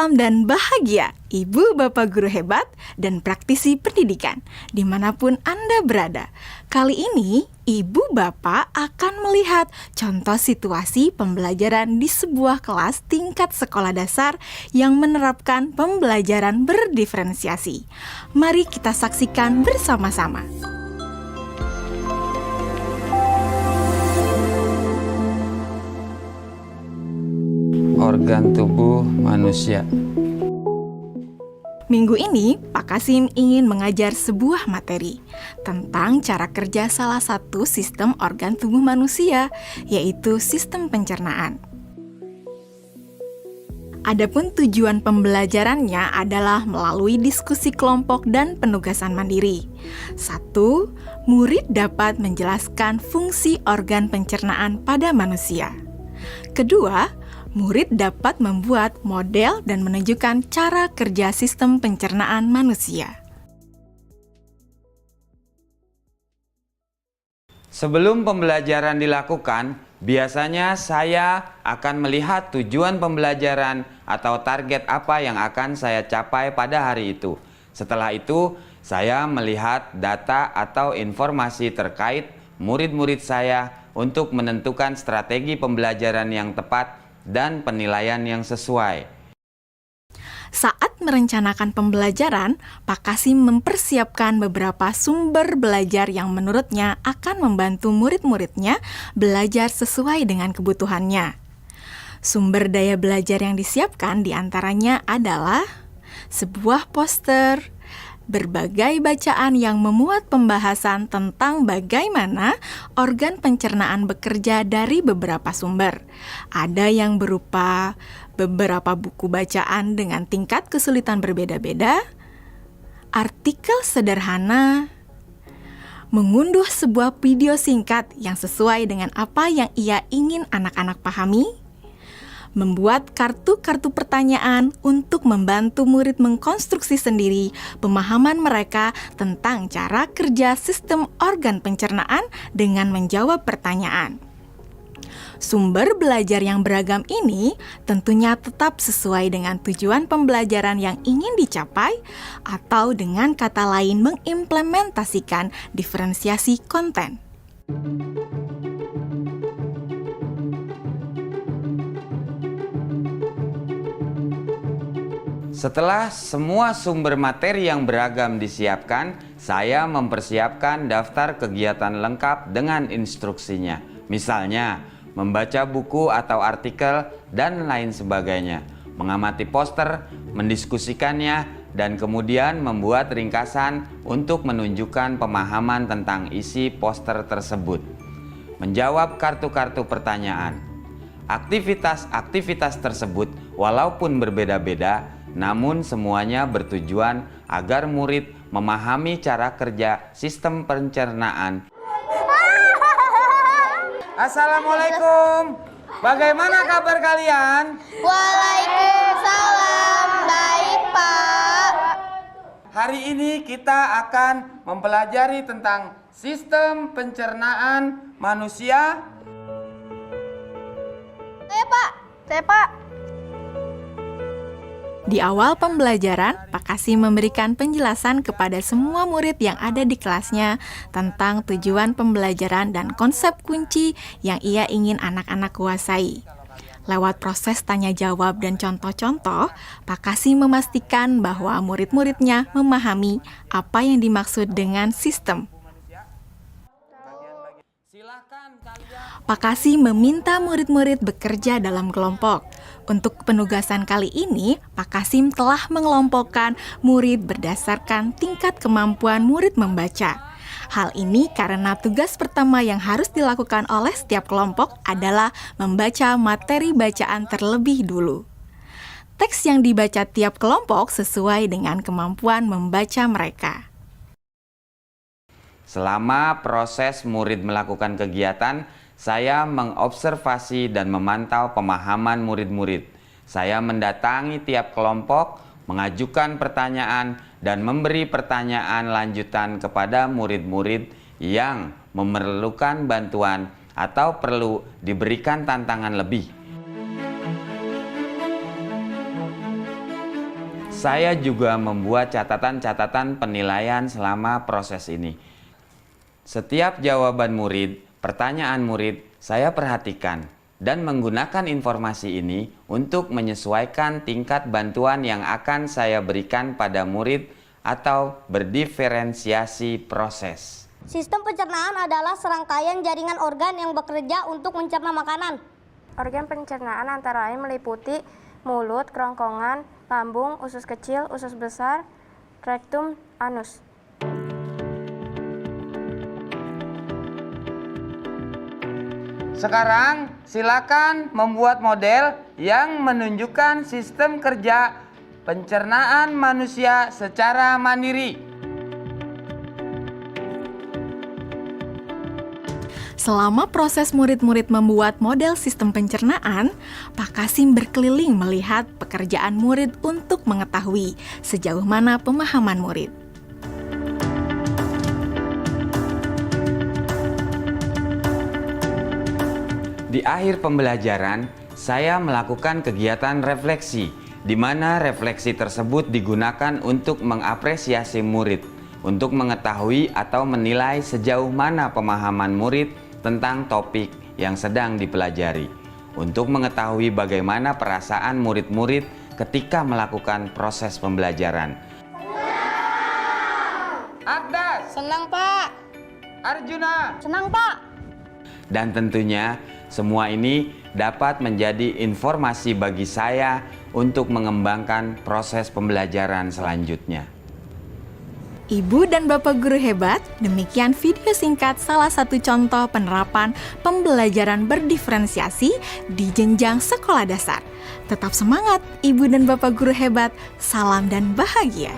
Salam dan bahagia, Ibu Bapak Guru hebat dan praktisi pendidikan, dimanapun Anda berada. Kali ini, Ibu Bapak akan melihat contoh situasi pembelajaran di sebuah kelas tingkat sekolah dasar yang menerapkan pembelajaran berdiferensiasi. Mari kita saksikan bersama-sama. Organ tubuh manusia. Minggu ini, Pak Kasim ingin mengajar sebuah materi tentang cara kerja salah satu sistem organ tubuh manusia, yaitu sistem pencernaan. Adapun tujuan pembelajarannya adalah melalui diskusi kelompok dan penugasan mandiri. 1. Murid dapat menjelaskan fungsi organ pencernaan pada manusia. Kedua, murid dapat membuat model dan menunjukkan cara kerja sistem pencernaan manusia. Sebelum pembelajaran dilakukan, biasanya saya akan melihat tujuan pembelajaran atau target apa yang akan saya capai pada hari itu. Setelah itu, saya melihat data atau informasi terkait murid-murid saya untuk menentukan strategi pembelajaran yang tepat dan penilaian yang sesuai. Saat merencanakan pembelajaran, Pak Kasim mempersiapkan beberapa sumber belajar yang menurutnya akan membantu murid-muridnya belajar sesuai dengan kebutuhannya. Sumber daya belajar yang disiapkan diantaranya adalah sebuah poster, berbagai bacaan yang memuat pembahasan tentang bagaimana organ pencernaan bekerja dari beberapa sumber. Ada yang berupa beberapa buku bacaan dengan tingkat kesulitan berbeda-beda, artikel sederhana, mengunduh sebuah video singkat yang sesuai dengan apa yang ia ingin anak-anak pahami, membuat kartu-kartu pertanyaan untuk membantu murid mengkonstruksi sendiri pemahaman mereka tentang cara kerja sistem organ pencernaan dengan menjawab pertanyaan. Sumber belajar yang beragam ini tentunya tetap sesuai dengan tujuan pembelajaran yang ingin dicapai atau dengan kata lain mengimplementasikan diferensiasi konten. Setelah semua sumber materi yang beragam disiapkan, saya mempersiapkan daftar kegiatan lengkap dengan instruksinya. Misalnya, membaca buku atau artikel dan lain sebagainya, mengamati poster, mendiskusikannya, dan kemudian membuat ringkasan untuk menunjukkan pemahaman tentang isi poster tersebut. Menjawab kartu-kartu pertanyaan. Aktivitas-aktivitas tersebut walaupun berbeda-beda, namun semuanya bertujuan agar murid memahami cara kerja sistem pencernaan. Assalamualaikum. Bagaimana kabar kalian? Waalaikumsalam. Baik, Pak. Hari ini kita akan mempelajari tentang sistem pencernaan manusia. Saya, Pak. Di awal pembelajaran, Pak Kasim memberikan penjelasan kepada semua murid yang ada di kelasnya tentang tujuan pembelajaran dan konsep kunci yang ia ingin anak-anak kuasai. Lewat proses tanya jawab dan contoh-contoh, Pak Kasim memastikan bahwa murid-muridnya memahami apa yang dimaksud dengan sistem. Pak Kasim meminta murid-murid bekerja dalam kelompok. Untuk penugasan kali ini, Pak Kasim telah mengelompokkan murid berdasarkan tingkat kemampuan murid membaca. Hal ini karena tugas pertama yang harus dilakukan oleh setiap kelompok adalah membaca materi bacaan terlebih dulu. Teks yang dibaca tiap kelompok sesuai dengan kemampuan membaca mereka. Selama proses murid melakukan kegiatan, saya mengobservasi dan memantau pemahaman murid-murid. Saya mendatangi tiap kelompok, mengajukan pertanyaan, dan memberi pertanyaan lanjutan kepada murid-murid yang memerlukan bantuan atau perlu diberikan tantangan lebih. Saya juga membuat catatan-catatan penilaian selama proses ini. Setiap jawaban murid, pertanyaan murid, saya perhatikan dan menggunakan informasi ini untuk menyesuaikan tingkat bantuan yang akan saya berikan pada murid atau berdiferensiasi proses. Sistem pencernaan adalah serangkaian jaringan organ yang bekerja untuk mencerna makanan. Organ pencernaan antara lain meliputi mulut, kerongkongan, lambung, usus kecil, usus besar, rektum, anus. Sekarang silakan membuat model yang menunjukkan sistem kerja pencernaan manusia secara mandiri. Selama proses murid-murid membuat model sistem pencernaan, Pak Kasim berkeliling melihat pekerjaan murid untuk mengetahui sejauh mana pemahaman murid. Di akhir pembelajaran, saya melakukan kegiatan refleksi, di mana refleksi tersebut digunakan untuk mengapresiasi murid, untuk mengetahui atau menilai sejauh mana pemahaman murid tentang topik yang sedang dipelajari, untuk mengetahui bagaimana perasaan murid-murid ketika melakukan proses pembelajaran. Agdas, Senang, Pak. Arjuna, Senang, Pak. dan tentunya semua ini dapat menjadi informasi bagi saya untuk mengembangkan proses pembelajaran selanjutnya. Ibu dan Bapak guru hebat, demikian video singkat salah satu contoh penerapan pembelajaran berdiferensiasi di jenjang sekolah dasar. Tetap semangat, Ibu dan Bapak guru hebat. Salam dan bahagia.